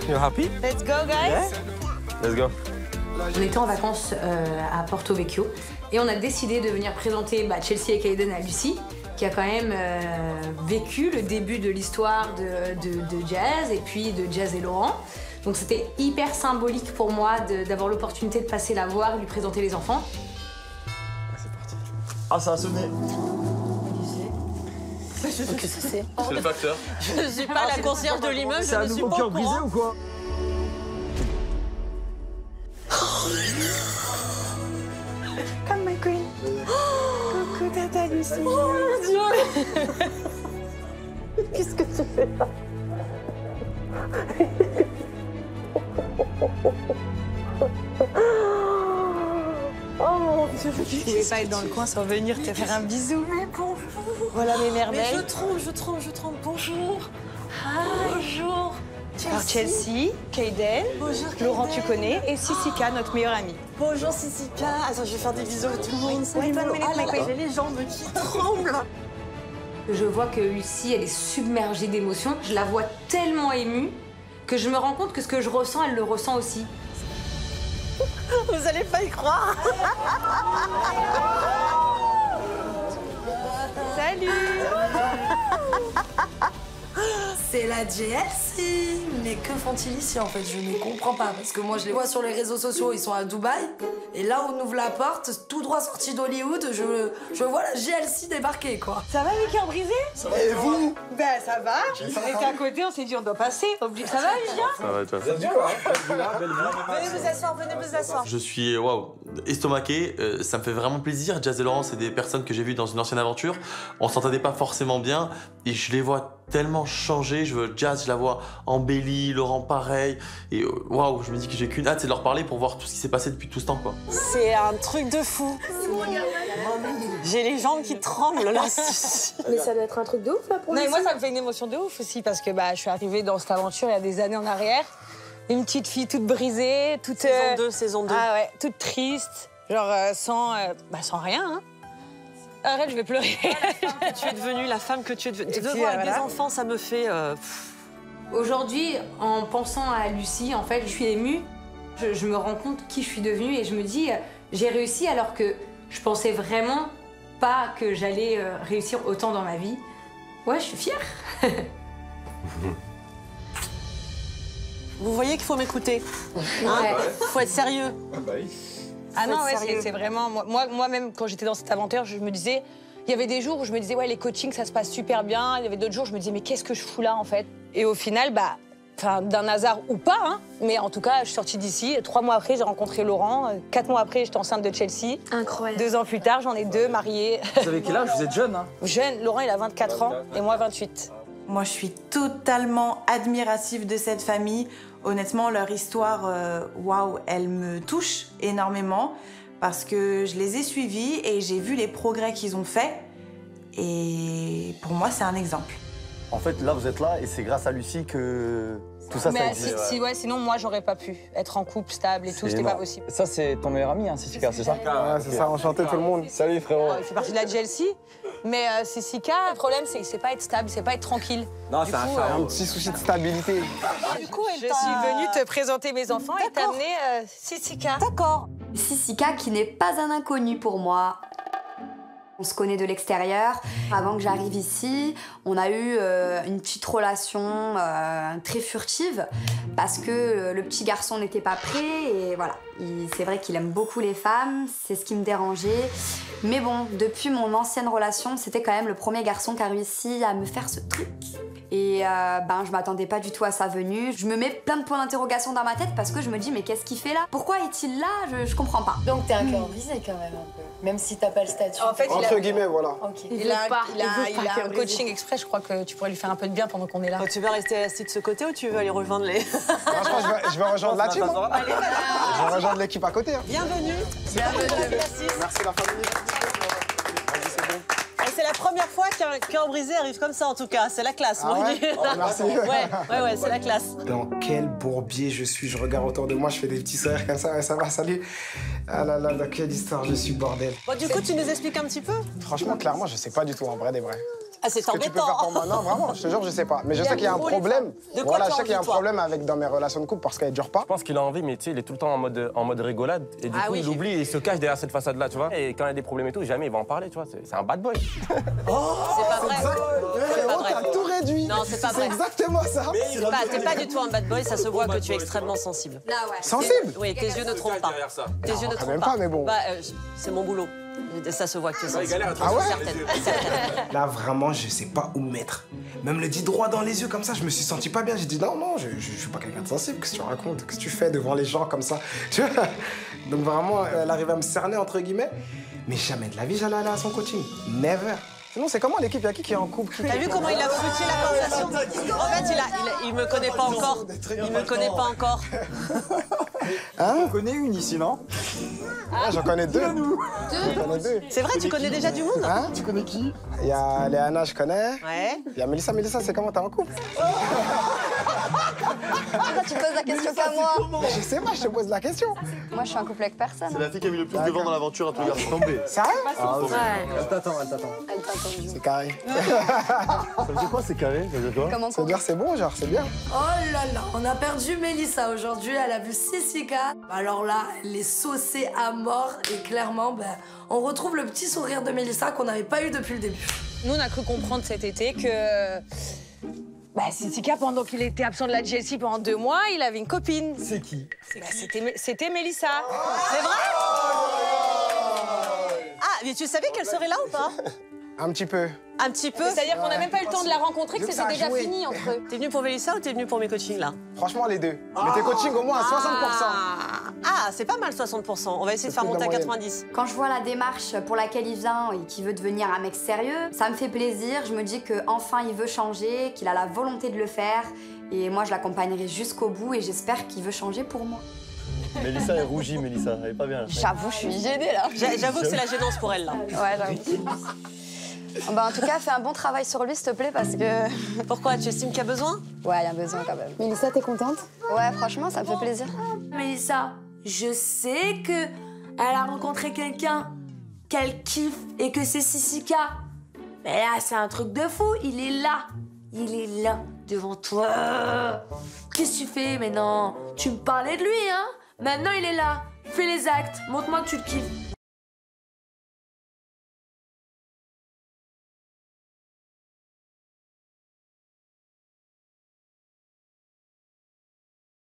You're happy? Let's go, guys. Yeah. Let's go. On était en vacances à Porto Vecchio et on a décidé de venir présenter Chelsea et Kayden à Lucie, qui a quand même vécu le début de l'histoire de Jazz et puis de Jazz et Laurent. Donc c'était hyper symbolique pour moi d'avoir l'opportunité de passer la voir et lui présenter les enfants. C'est parti. Ah, ça a sonné. Je sais ce que c'est. C'est le facteur. Je suis pas la concierge de l'immeuble, je ne suis pas au courant. Ou quoi? Come my queen. Coucou tata Lucie. Oh mon Dieu. Qu'est-ce que tu fais là? Oh mon Dieu, je ne vais pas être dans le coin sans venir te faire un bisou. Mais bonjour. Voilà mes merveilles. Mais je tremble. Bonjour. Bonjour. Alors Chelsea, Kayden, Laurent tu connais, et Sissika, notre meilleure amie. Bonjour Sissika. Attends, je vais faire des bisous à tout le monde. Wait one minute, my queen. J'ai les jambes qui tremblent. Je vois que Lucie, elle est submergée d'émotions. Je la vois tellement émue que je me rends compte que ce que je ressens, elle le ressent aussi. Vous allez pas y croire. Salut. C'est la JLC. Mais que font-ils ici en fait? Je ne comprends pas. Parce que moi je les vois sur les réseaux sociaux, ils sont à Dubaï. Et là on ouvre la porte, tout droit sorti d'Hollywood, je vois la JLC débarquer quoi. Ça va les cœurs brisés? Et vous? Ben ça va. On était à côté, on s'est dit on doit passer. Ça va Julien? Ça va, toi. Venez vous asseoir. Je suis estomaqué, ça me fait vraiment plaisir. Jazz et Laurent, c'est des personnes que j'ai vues dans une ancienne aventure. On s'entendait pas forcément bien et je les vois tellement changer. Je veux Jazz, je la vois embellie, Laurent pareil. Et waouh, je me dis que j'ai qu'une hâte, c'est de leur parler pour voir tout ce qui s'est passé depuis tout ce temps quoi. C'est un truc de fou. J'ai les jambes qui tremblent là. Mais ça doit être un truc de ouf là pour Non, nous. et moi ça me fait une émotion de ouf aussi parce que je suis arrivée dans cette aventure il y a des années en arrière. Une petite fille toute brisée, toute... Saison 2. Ah ouais, toute triste, genre sans rien. Hein. Arrête, je vais pleurer. Tu es devenue la femme que tu es devenue. Et De puis, voir avec voilà. des enfants, ça me fait... Aujourd'hui, en pensant à Lucie, en fait, je suis émue. Je me rends compte qui je suis devenue et je me dis, j'ai réussi alors que je pensais vraiment pas que j'allais réussir autant dans ma vie. Ouais, je suis fière. Vous voyez qu'il faut m'écouter. Ouais. Faut être sérieux. Ah non, Faut être ouais, sérieux. c'est vraiment... Moi-même, quand j'étais dans cette aventure, je me disais... Il y avait des jours où je me disais, ouais, les coachings, ça se passe super bien. Il y avait d'autres jours où je me disais, mais qu'est-ce que je fous là, en fait? Et au final, d'un hasard ou pas, hein, mais en tout cas, je suis sortie d'ici. 3 mois après, j'ai rencontré Laurent. 4 mois après, j'étais enceinte de Chelsea. Incroyable. 2 ans plus tard, j'en ai 2, mariée. Vous avez quel âge? Vous êtes jeune, hein? Jeune, Laurent, il a 24 ans et moi, 28. Moi, je suis totalement admirative de cette famille. Honnêtement, leur histoire, waouh, elle me touche énormément parce que je les ai suivis et j'ai vu les progrès qu'ils ont faits. Et pour moi, c'est un exemple. En fait, là, vous êtes là et c'est grâce à Lucie que tout ça, ça Mais existe. sinon, moi, j'aurais pas pu être en couple stable et tout, c'était pas possible. Ça, c'est ton meilleur ami, hein, Sissika, c'est ça? Ouais, c'est ça, enchanté tout le monde. Salut frérot. Il fait partie de la JLC, mais Sissika, le problème, c'est qu'il sait pas être stable, il sait pas être tranquille. Non, Du c'est coup, un petit souci de stabilité. Du coup, je suis venue te présenter mes enfants et t'amener Sissika. D'accord. Sissika qui n'est pas un inconnu pour moi. On se connaît de l'extérieur. Avant que j'arrive ici, on a eu une petite relation très furtive parce que le petit garçon n'était pas prêt et voilà. C'est vrai qu'il aime beaucoup les femmes, c'est ce qui me dérangeait. Mais bon, depuis mon ancienne relation, c'était quand même le premier garçon qui a réussi à me faire ce truc. Et je m'attendais pas du tout à sa venue. Je me mets plein de points d'interrogation dans ma tête parce que je me dis mais qu'est-ce qu'il fait là? Pourquoi est-il là? Je comprends pas. Donc t'es un cœur brisé quand même un peu, même si t'as pas le statut. En fait, Entre guillemets, voilà. Ok. il a un coaching express, je crois que tu pourrais lui faire un peu de bien pendant qu'on est là. Tu veux rester assis de ce côté ou tu veux aller rejoindre les... Franchement, je vais rejoindre la team. Hein. Je vais rejoindre l'équipe à côté. Hein. Bienvenue. Merci la famille. Vas-y, c'est bon. Et c'est la première fois qu'un cœur brisé arrive comme ça en tout cas. C'est la classe, Ah moi ouais? je dis. Oh, merci. Ouais, c'est la classe. Dans quel bourbier je suis, je regarde autour de moi, je fais des petits sourires comme ça, ouais, ça va, salut. Ah là là, dans quelle histoire je suis, bordel. Bon, du coup, tu nous expliques un petit peu? Franchement, clairement, je sais pas du tout, en vrai des vrais. Ah, c'est ce que tu peux embêtant. faire pour moi. Non, vraiment, je te jure, je sais pas. Mais je sais qu'il y a un problème. De quoi Voilà, tu je as sais qu'il y a un envie, toi problème avec dans mes relations de couple parce qu'elles durent pas. Je pense qu'il a envie, mais tu sais, il est tout le temps en mode rigolade. Et du coup, il oublie et il se cache derrière cette façade-là, tu vois. Et quand il y a des problèmes et tout, jamais il va en parler, tu vois. C'est un bad boy. C'est pas vrai. C'est pas vrai. T'as tout réduit. Non, c'est pas vrai. C'est exactement ça. T'es pas du tout un bad boy, ça se voit que tu es extrêmement sensible. Sensible? Oui, tes yeux ne trompent pas. Tes yeux ne quand trompent même pas. pas, mais bon. Bah, c'est mon boulot. Ça se voit que tu es sensible. Ah ouais? Certaine. Là, vraiment, je sais pas où me mettre. Même le dit droit dans les yeux comme ça, je me suis senti pas bien. J'ai dit non, je suis pas quelqu'un de sensible. Qu'est-ce que tu racontes? Qu'est-ce que tu fais devant les gens comme ça? Tu vois? Donc vraiment, elle arrive à me cerner, entre guillemets. Mais jamais de la vie, j'allais aller à son coaching. Never. Sinon, c'est comment l'équipe? Y'a qui est en couple? T'as vu comment il a foutu la conversation? En fait, il me connaît pas encore. Il me connaît pas encore. Hein? On connaît une ici, non? Ah, j'en connais deux. J'en connais deux. C'est vrai, tu connais déjà du monde? Hein? Tu connais qui? Il y a Léana, je connais. Ouais. Il y a Mélissa. Mélissa, c'est comment? T'es en couple? Pourquoi tu poses la question qu'à moi? Je sais pas, je te pose la question. Moi, je suis en couple avec personne. C'est la fille qui a mis le plus de vent dans l'aventure à tout garçon tombé. Sérieux? Ouais. Elle t'attend. C'est carré. Ça veut dire quoi, c'est carré? Ça veut dire quoi? Comment Ça veut dire c'est bon, genre, c'est bien. Oh là là, on a perdu Mélissa aujourd'hui, elle a vu 6K. Alors là, elle est saucée à mort et clairement, on retrouve le petit sourire de Mélissa qu'on n'avait pas eu depuis le début. Nous, on a cru comprendre cet été que... Sissika, pendant qu'il était absent de la GLC pendant 2 mois, il avait une copine. C'est qui? C'était Mélissa. C'est vrai? Ah, mais tu savais qu'elle serait là ou pas? Un petit peu. Un petit peu? C'est-à-dire qu'on n'a même pas eu le temps de la rencontrer, que Donc ça c'était a déjà joué. fini entre eux. T'es venu pour Mélissa ou t'es venu pour mes coachings là? Franchement, les deux. Mais tes coachings au moins à 60%. Ah, c'est pas mal 60%. On va essayer de faire plus de monter à la 90. Quand je vois la démarche pour laquelle il vient et qu'il veut devenir un mec sérieux, ça me fait plaisir. Je me dis qu'enfin il veut changer, qu'il a la volonté de le faire. Et moi, je l'accompagnerai jusqu'au bout et j'espère qu'il veut changer pour moi. Mélissa est rougie, Mélissa. Elle est pas bien. J'avoue, je suis gênée là. J'avoue que c'est la gênance pour elle là. Ouais, j'avoue. En tout cas, fais un bon travail sur lui, s'il te plaît, parce que... Pourquoi? Tu estimes qu'il y a besoin? Ouais, il y a besoin quand même. Mélissa, t'es contente? Ouais, franchement, ça me fait plaisir. Mélissa, je sais que elle a rencontré quelqu'un qu'elle kiffe et que c'est 6K. Mais là, c'est un truc de fou, il est là. Il est là, devant toi. Qu'est-ce que tu fais maintenant? Tu me parlais de lui, hein? Maintenant, il est là. Fais les actes, montre-moi que tu le kiffes.